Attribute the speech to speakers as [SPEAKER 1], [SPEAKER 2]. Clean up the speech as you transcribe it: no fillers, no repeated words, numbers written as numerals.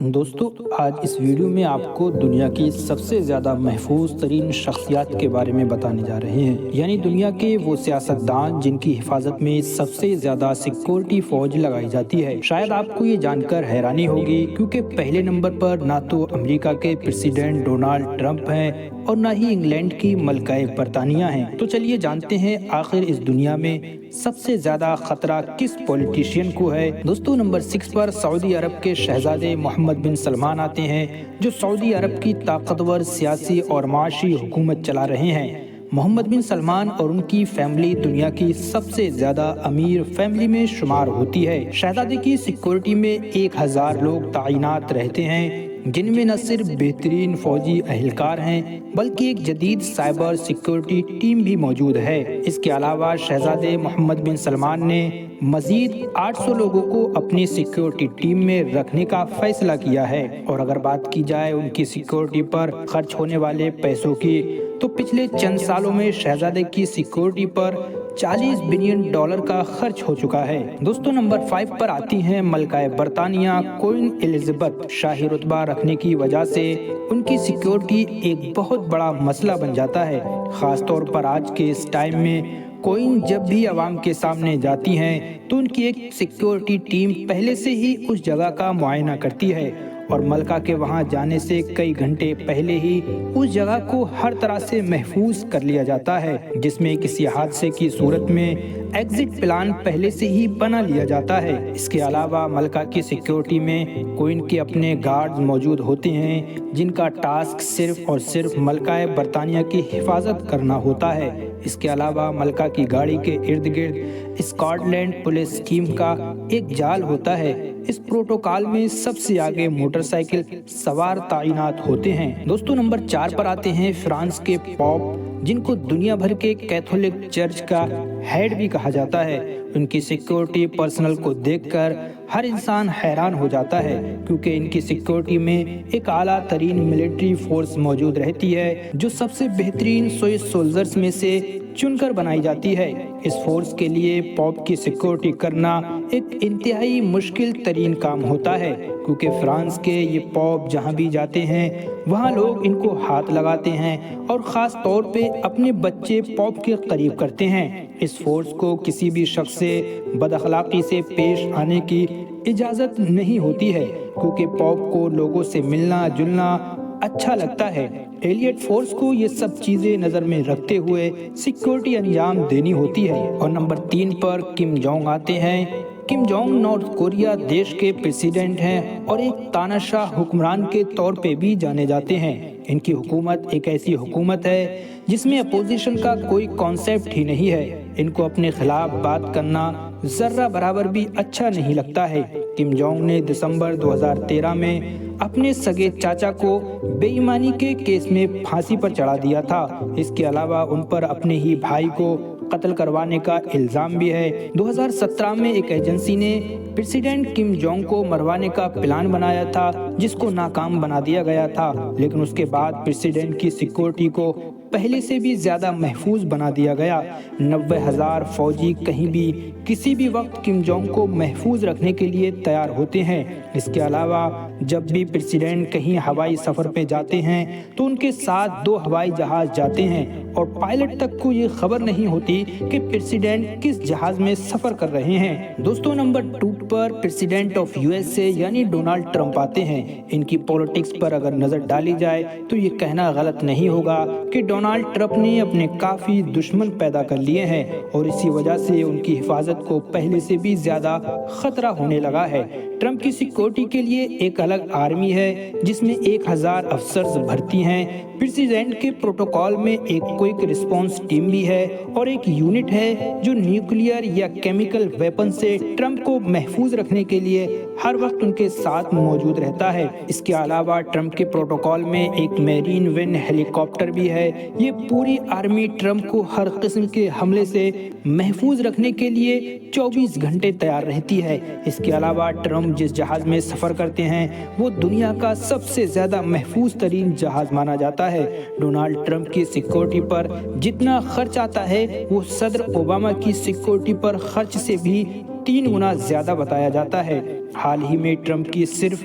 [SPEAKER 1] دوستو، آج اس ویڈیو میں آپ کو دنیا کی سب سے زیادہ محفوظ ترین شخصیات کے بارے میں بتانے جا رہے ہیں، یعنی دنیا کے وہ سیاستدان جن کی حفاظت میں سب سے زیادہ سیکورٹی فوج لگائی جاتی ہے۔ شاید آپ کو یہ جان کر حیرانی ہوگی کیونکہ پہلے نمبر پر نہ تو امریکہ کے پریزیڈنٹ ڈونلڈ ٹرمپ ہیں اور نہ ہی انگلینڈ کی ملکہ برطانیہ ہیں۔ تو چلیے جانتے ہیں آخر اس دنیا میں سب سے زیادہ خطرہ کس پولیٹیشین کو ہے۔ دوستو، نمبر 6 پر سعودی عرب کے شہزادے محمد بن سلمان آتے ہیں، جو سعودی عرب کی طاقتور سیاسی اور معاشی حکومت چلا رہے ہیں۔ محمد بن سلمان اور ان کی فیملی دنیا کی سب سے زیادہ امیر فیملی میں شمار ہوتی ہے۔ شہزادے کی سیکورٹی میں 1000 لوگ تعینات رہتے ہیں، جن میں نہ صرف بہترین فوجی اہلکار ہیں بلکہ ایک جدید سائبر سیکورٹی ٹیم بھی موجود ہے۔ اس کے علاوہ شہزادے محمد بن سلمان نے مزید 800 لوگوں کو اپنی سیکورٹی ٹیم میں رکھنے کا فیصلہ کیا ہے۔ اور اگر بات کی جائے ان کی سیکورٹی پر خرچ ہونے والے پیسوں کی، تو پچھلے چند سالوں میں شہزادے کی سیکورٹی پر $40 بلین کا خرچ ہو چکا ہے۔ دوستو، نمبر 5 پر آتی ہیں ملکہ برطانیہ کوئین الزبتھ۔ شاہی رتبہ رکھنے کی وجہ سے ان کی سیکورٹی ایک بہت بڑا مسئلہ بن جاتا ہے، خاص طور پر آج کے اس ٹائم میں۔ کوئین جب بھی عوام کے سامنے جاتی ہیں تو ان کی ایک سیکورٹی ٹیم پہلے سے ہی اس جگہ کا معائنہ کرتی ہے اور ملکہ کے وہاں جانے سے کئی گھنٹے پہلے ہی اس جگہ کو ہر طرح سے محفوظ کر لیا جاتا ہے، جس میں کسی حادثے کی صورت میں ایگزٹ پلان پہلے سے ہی بنا لیا جاتا ہے۔ اس کے علاوہ ملکہ کی سیکورٹی میں کوئین کے اپنے گارڈز موجود ہوتے ہیں، جن کا ٹاسک صرف اور صرف ملکہ برطانیہ کی حفاظت کرنا ہوتا ہے۔ اس کے علاوہ ملکہ کی گاڑی کے ارد گرد اسکاٹ لینڈ پولیس ٹیم کا ایک جال ہوتا ہے۔ اس پروٹوکال میں سب سے آگے موٹر سائیکل سوار تعینات ہوتے ہیں۔ دوستو، نمبر 4 پر آتے ہیں فرانس کے پوپ، جن کو دنیا بھر کے کیتھولک چرچ کا ہیڈ بھی کہا جاتا ہے۔ ان کی سیکورٹی پرسنل کو دیکھ کر ہر انسان حیران ہو جاتا ہے، کیونکہ ان کی سیکورٹی میں ایک اعلیٰ ترین ملٹری فورس موجود رہتی ہے، جو سب سے بہترین سوئس سولجرز میں سے چن کر بنائی جاتی ہے۔ اس فورس کے لیے پوپ کی سیکورٹی کرنا ایک انتہائی مشکل ترین کام ہوتا ہے، کیونکہ فرانس کے یہ پوپ جہاں بھی جاتے ہیں وہاں لوگ ان کو ہاتھ لگاتے ہیں اور خاص طور پہ اپنے بچے پوپ کے قریب کرتے ہیں۔ اس فورس کو کسی بھی شخص سے بد اخلاقی سے پیش آنے کی اجازت نہیں ہوتی ہے، کیونکہ پوپ کو لوگوں سے ملنا جلنا اچھا لگتا ہے۔ ایلیٹ فورس کو یہ سب چیزیں نظر میں رکھتے ہوئے سیکورٹی انجام دینی ہوتی ہے۔ اور نمبر 3 پر کم جونگ آتے ہیں۔ کم جونگ نارتھ کوریا دیش کے پریزیڈنٹ ہیں اور ایک تاناشاہ حکمران کے طور پہ بھی جانے جاتے ہیں۔ ان کی حکومت ایک ایسی حکومت ہے جس میں اپوزیشن کا کوئی کانسیپٹ ہی نہیں ہے۔ ان کو اپنے خلاف بات کرنا ذرہ برابر بھی اچھا نہیں لگتا ہے۔ کم جونگ نے دسمبر 2013 میں اپنے سگے چاچا کو بے ایمانی کے کیس میں پھانسی پر چڑھا دیا تھا۔ اس کے علاوہ ان پر اپنے ہی بھائی کو قتل کروانے کا الزام بھی ہے۔ 2017 میں ایک ایجنسی نے پریزیڈنٹ کم جونگ کو مروانے کا پلان بنایا تھا، جس کو ناکام بنا دیا گیا تھا، لیکن اس کے بعد پریزیڈنٹ کی سیکورٹی کو پہلے سے بھی زیادہ محفوظ بنا دیا گیا۔ 90,000 فوجی کہیں بھی کسی بھی وقت کم جونگ کو محفوظ رکھنے کے لیے تیار ہوتے ہیں۔ اس کے علاوہ جب بھی پریزیڈنٹ کہیں ہوائی سفر پہ جاتے ہیں تو ان کے ساتھ 2 ہوائی جہاز جاتے ہیں اور پائلٹ تک کو یہ خبر نہیں ہوتی کہ پریزیڈنٹ کس جہاز میں سفر کر رہے ہیں۔ دوستو، number 2 per president of USA یعنی ڈونلڈ ٹرمپ آتے ہیں۔ ان کی پولیٹکس پر اگر نظر ڈالی جائے تو یہ کہنا غلط نہیں ہوگا کہ ڈونلڈ ٹرمپ نے اپنے کافی دشمن پیدا کر لیے ہیں اور اسی وجہ سے ان کی حفاظت کو پہلے سے بھی زیادہ خطرہ ہونے لگا ہے۔ ٹرمپ کی سیکورٹی کے لیے ایک الگ آرمی ہے جس میں 1000 افسرز بھرتی ہیں۔ پریزیڈنٹ کے پروٹوکول میں ایک کوئک رسپانس ٹیم بھی ہے اور ایک یونٹ ہے جو نیوکلیئر یا کیمیکل ویپن سے ٹرمپ کو محفوظ رکھنے کے لیے ہر وقت ان کے ساتھ موجود رہتا ہے۔ اس کے علاوہ ٹرمپ کے پروٹوکول میں ایک میرین ون ہیلی کاپٹر بھی ہے۔ یہ پوری آرمی ٹرمپ کو ہر قسم کے حملے سے محفوظ رکھنے کے لیے 24 گھنٹے تیار رہتی ہے۔ اس کے علاوہ ٹرمپ جس جہاز میں سفر کرتے ہیں وہ دنیا کا سب سے زیادہ محفوظ ترین جہاز مانا جاتا ہے۔ ڈونلڈ ٹرمپ کی سیکورٹی پر جتنا خرچ آتا ہے وہ صدر اوباما کی سیکورٹی پر خرچ سے بھی 3 گنا زیادہ بتایا جاتا ہے۔ حال ہی میں ٹرمپ کی صرف